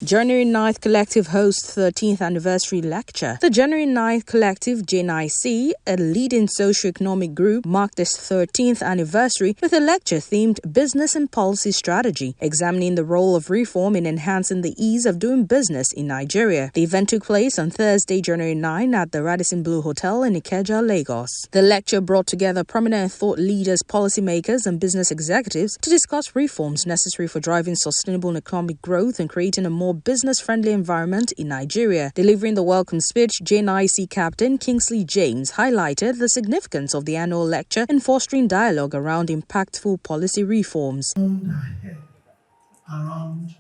January 9th Collective hosts 13th Anniversary Lecture. The January 9th Collective, JNIC, a leading socio-economic group, marked its 13th anniversary with a lecture themed Business and Policy Strategy, examining the role of reform in enhancing the ease of doing business in Nigeria. The event took place on Thursday, January 9 at the Radisson Blu Hotel in Ikeja, Lagos. The lecture brought together prominent thought leaders, policymakers, and business executives to discuss reforms necessary for driving sustainable economic growth and creating a more business-friendly environment in Nigeria. Delivering the welcome speech, JNIC Captain Kingsley James highlighted the significance of the annual lecture in fostering dialogue around impactful policy reforms. Around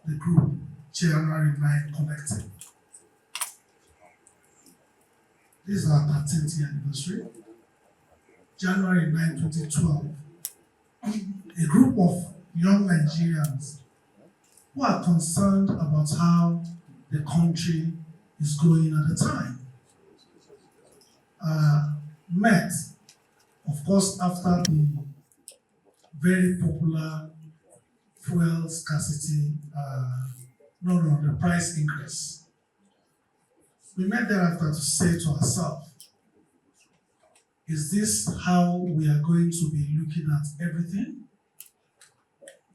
the group, January 9 Collective. This is our 13th year anniversary. January 9, 2012, a group of young Nigerians who are concerned about how the country is going at the time met, of course, after the very popular fuel scarcity, the price increase. We met thereafter to say to ourselves, is this how we are going to be looking at everything?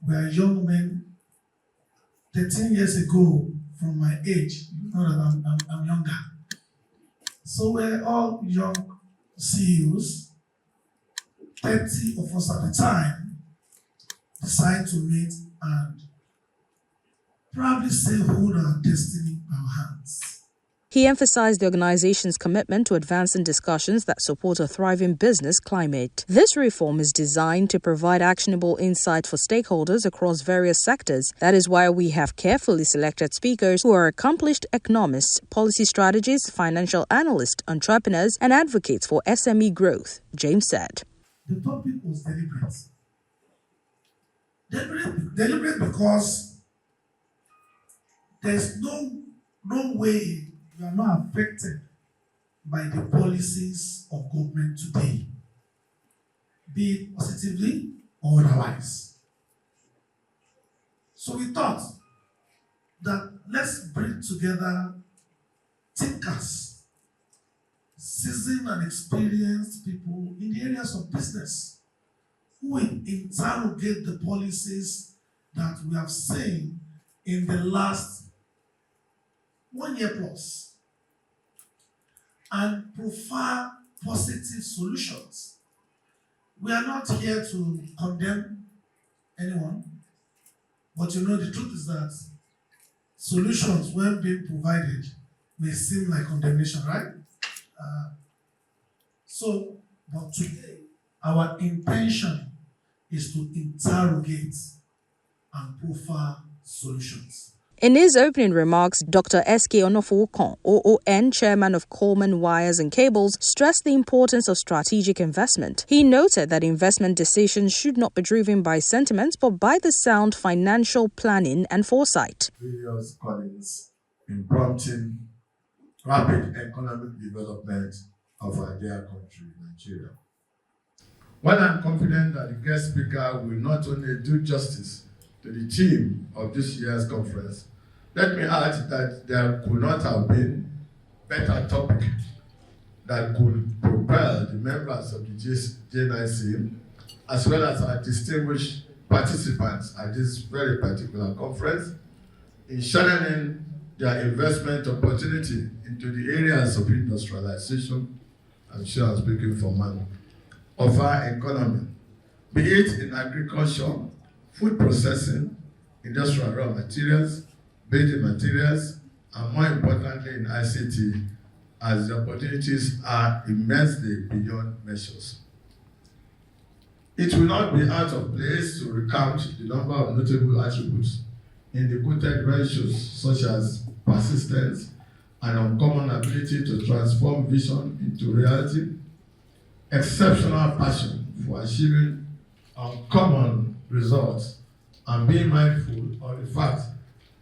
We are young men. 13 years ago, from my age, not that I'm younger. So we're all young CEOs. 30 of us at the time decide to meet and probably say hold our destiny in our hands. He emphasized the organization's commitment to advancing discussions that support a thriving business climate. This reform is designed to provide actionable insight for stakeholders across various sectors. That is why we have carefully selected speakers who are accomplished economists, policy strategists, financial analysts, entrepreneurs, and advocates for SME growth, James said. The topic was deliberate. Deliberate because there's no way you are not affected by the policies of government today, be it positively or otherwise. So we thought that let's bring together thinkers, seasoned and experienced people in the areas of business who will interrogate the policies that we have seen in the last 1 year plus and provide positive solutions. We are not here to condemn anyone, but the truth is that solutions, when being provided, may seem like condemnation, right? But today, our intention is to interrogate and provide solutions. In his opening remarks, Dr. S.K. Onofowokon, OON, chairman of Coleman Wires and Cables, stressed the importance of strategic investment. He noted that investment decisions should not be driven by sentiments, but by the sound financial planning and foresight. Various callings in prompting rapid economic development of our dear country, Nigeria. While I'm confident that the guest speaker will not only do justice to the theme of this year's conference, let me add that there could not have been a better topic that could propel the members of the JNIC, as well as our distinguished participants at this very particular conference, in channeling their investment opportunity into the areas of industrialization, I'm sure I'm speaking for man, of our economy, be it in agriculture, food processing, industrial raw materials, building materials, and more importantly in ICT, as the opportunities are immensely beyond measures. It will not be out of place to recount the number of notable attributes in the quoted ratios, such as persistence and uncommon ability to transform vision into reality, exceptional passion for achieving uncommon results, and being mindful of the fact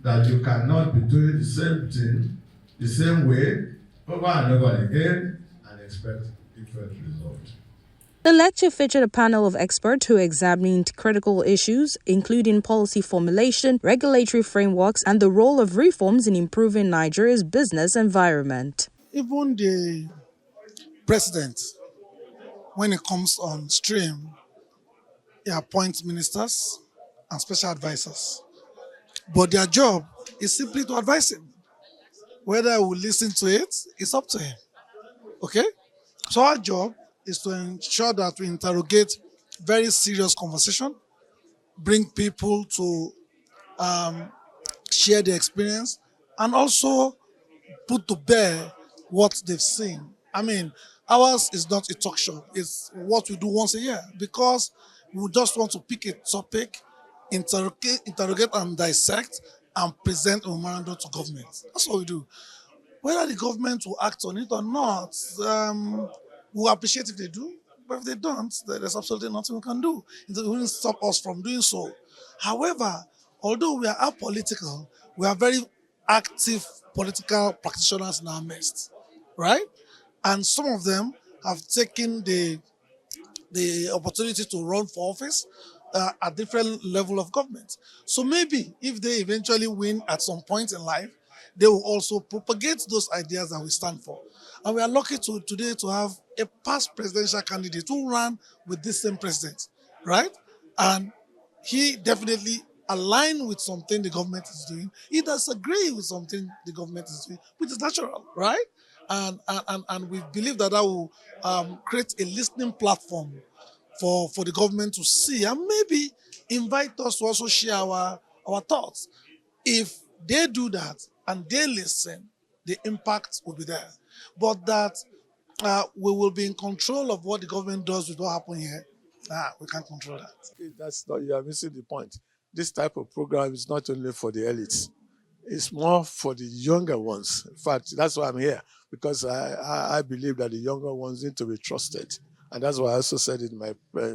that you cannot be doing the same thing the same way over and over again and expect different results. The lecture featured a panel of experts who examined critical issues, including policy formulation, regulatory frameworks, and the role of reforms in improving Nigeria's business environment. Even the president, when it comes on stream, he appoints ministers and special advisors. But their job is simply to advise him. Whether we listen to it, it's up to him. Okay? So our job is to ensure that we interrogate very serious conversation, bring people to share their experience, and also put to bear what they've seen. I mean, ours is not a talk show. It's what we do once a year because we just want to pick a topic, interrogate and dissect, and present a memorandum to government. That's what we do. Whether the government will act on it or not, we'll appreciate if they do. But if they don't, there's absolutely nothing we can do. It wouldn't stop us from doing so. However, although we are apolitical, we are very active political practitioners in our midst, right? And some of them have taken the opportunity to run for office at different level of government. So maybe if they eventually win at some point in life, they will also propagate those ideas that we stand for. And we are lucky today to have a past presidential candidate who ran with this same president, right? And he definitely aligned with something the government is doing. He disagree with something the government is doing, which is natural, right? And we believe that will create a listening platform for the government to see and maybe invite us to also share our thoughts. If they do that and they listen, the impact will be there. But that we will be in control of what the government does with what happened here, we can't control that. That's not, you are missing the point. This type of program is not only for the elites. It's more for the younger ones. In fact, that's why I'm here, because I believe that the younger ones need to be trusted. And that's why I also said in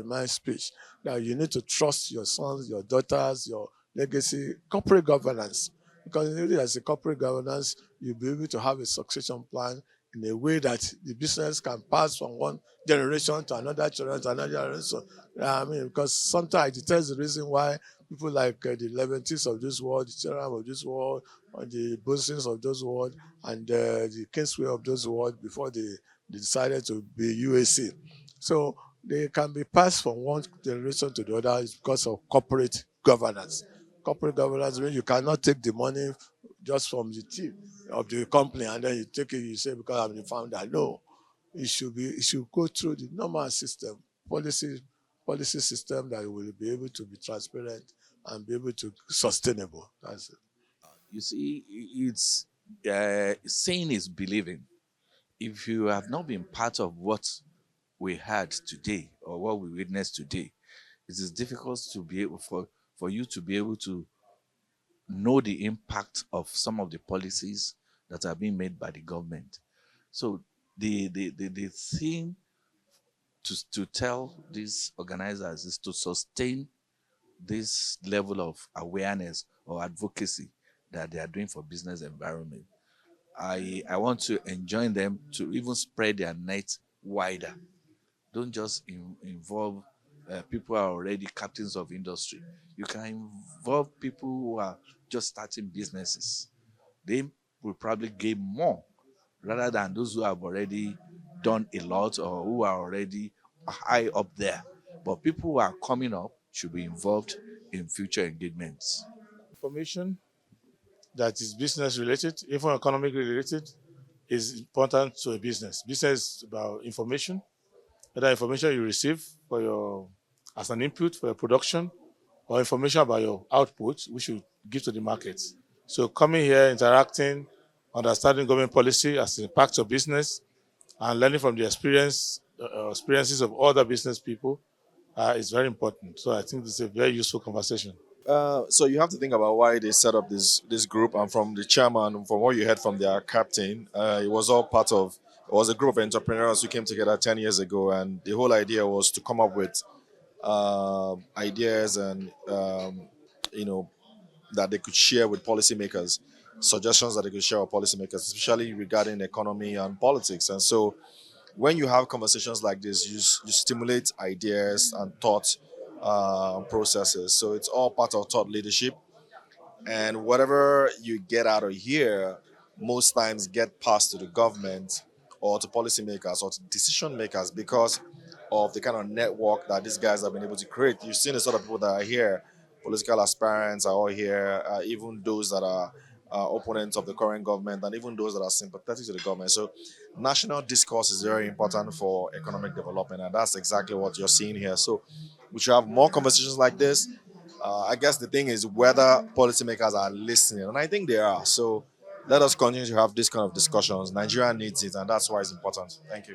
my speech, that you need to trust your sons, your daughters, your legacy, corporate governance. Because really as a corporate governance, you'll be able to have a succession plan in a way that the business can pass from one generation to another generation. I mean, because sometimes it tells the reason why people like the Leventis of this world, the General of this world, or the Bosons of this world, and the Kingsway of this world before they decided to be UAC. So they can be passed from one generation to the other because of corporate governance. Corporate governance means you cannot take the money just from the chief of the company and then you take it, you say, because I'm the founder. No, it should go through the normal system, policy system that will be able to be transparent and be able to be sustainable. That's it. You see, it's saying is believing. If you have not been part of what we had today or what we witnessed today, it is difficult to be able for you to be able to know the impact of some of the policies that are being made by the government. So the thing to tell these organizers is to sustain this level of awareness or advocacy that they are doing for business environment. I want to enjoin them to even spread their net wider. Don't just involve people who are already captains of industry. You can involve people who are just starting businesses. They will probably gain more rather than those who have already done a lot or who are already high up there. But people who are coming up should be involved in future engagements. Information that is business related, even economic related, is important to a business. Business is about information, whether information you receive as an input for your production or information about your output, which you give to the market. So coming here, interacting, understanding government policy as it impacts your business, and learning from the experiences of other business people is very important. So I think this is a very useful conversation. So you have to think about why they set up this group, and from the chairman, from what you heard from their captain, it was a group of entrepreneurs who came together 10 years ago, and the whole idea was to come up with ideas and that they could share with policymakers, suggestions that they could share with policymakers, especially regarding economy and politics. And so when you have conversations like this, you stimulate ideas and thought processes. So it's all part of thought leadership. And whatever you get out of here, most times get passed to the government or to policymakers or to decision makers because of the kind of network that these guys have been able to create. You've seen the sort of people that are here. Political aspirants are all here, even those that are opponents of the current government, and even those that are sympathetic to the government. So, national discourse is very important for economic development, and that's exactly what you're seeing here. So, we should have more conversations like this. I guess the thing is whether policymakers are listening, and I think they are. So, let us continue to have this kind of discussions. Nigeria needs it, and that's why it's important. Thank you.